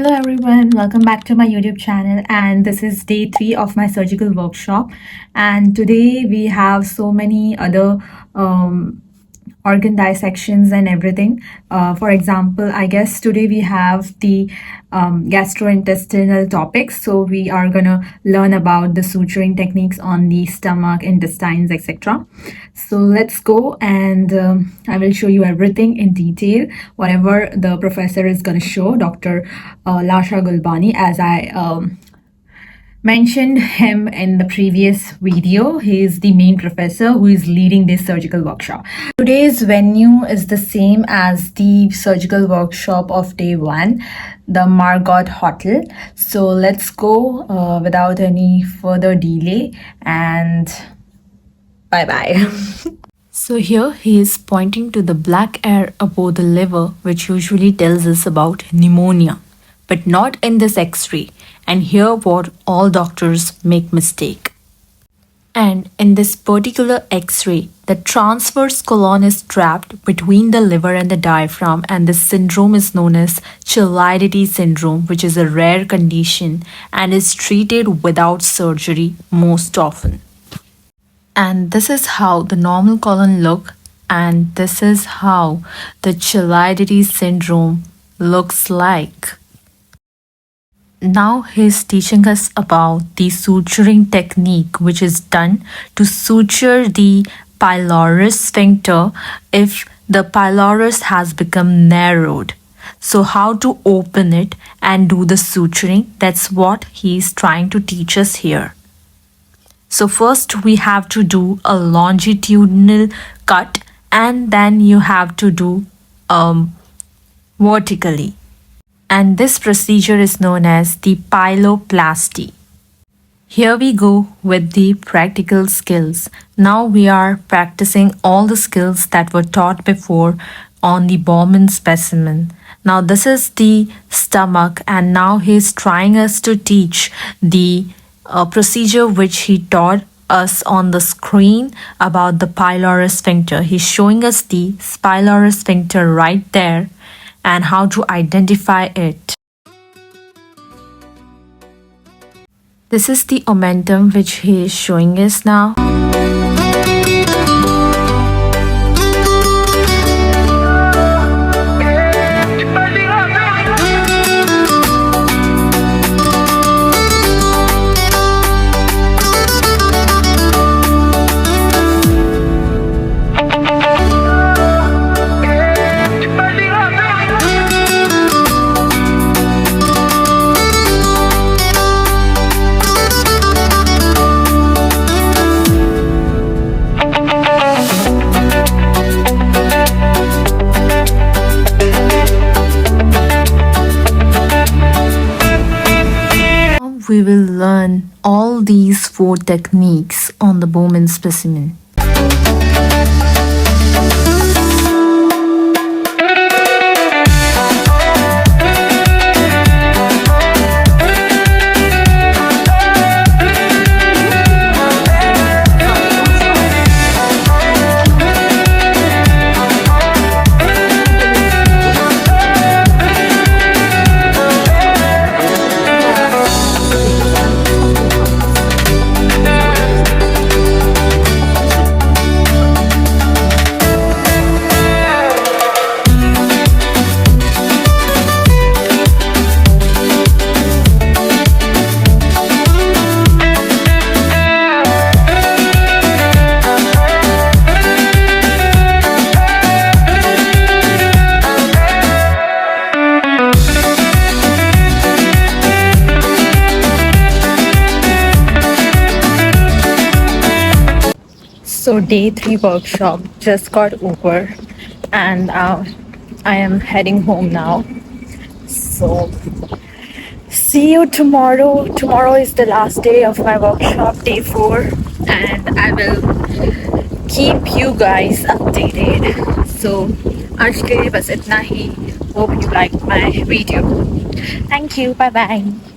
Hello everyone, welcome back to my YouTube channel, and this is day 3 of my surgical workshop. And today we have so many other organ dissections and everything. For example, I guess today we have the gastrointestinal topics. So we are gonna learn about the suturing techniques on the stomach, intestines, etc. So let's go, and I will show you everything in detail, whatever the professor is gonna show, Dr. Lasha Gulbani, as I mentioned him in the previous video. He is the main professor who is leading this surgical workshop. Today's venue is the same as the surgical workshop of day 1, the Margot Hotel. So let's go without any further delay, and bye-bye. So here he is pointing to the black air above the liver, which usually tells us about pneumonia, but not in this x-ray. And here what all doctors make mistake. And in this particular x-ray, the transverse colon is trapped between the liver and the diaphragm, and this syndrome is known as Chilaiditi syndrome, which is a rare condition and is treated without surgery most often. And this is how the normal colon look, and this is how the Chilaiditi syndrome looks like. Now he's teaching us about the suturing technique, which is done to suture the pylorus sphincter if the pylorus has become narrowed. So how to open it and do the suturing, that's what he's trying to teach us here. So first we have to do a longitudinal cut, and then you have to do vertically. And this procedure is known as the pyeloplasty. Here we go with the practical skills. Now we are practicing all the skills that were taught before on the Bowman specimen. Now this is the stomach, and now he's trying us to teach the procedure which he taught us on the screen about the pylorus sphincter. He's showing us the pylorus sphincter right there and how to identify it. This is the omentum which he is showing us now. We will learn all these 4 techniques on the Bowman specimen. So day 3 workshop just got over, and I am heading home now. So see you tomorrow. Tomorrow is the last day of my workshop, day 4, and I will keep you guys updated. So आज के लिए बस इतना ही. Hope you liked my video. Thank you. Bye bye.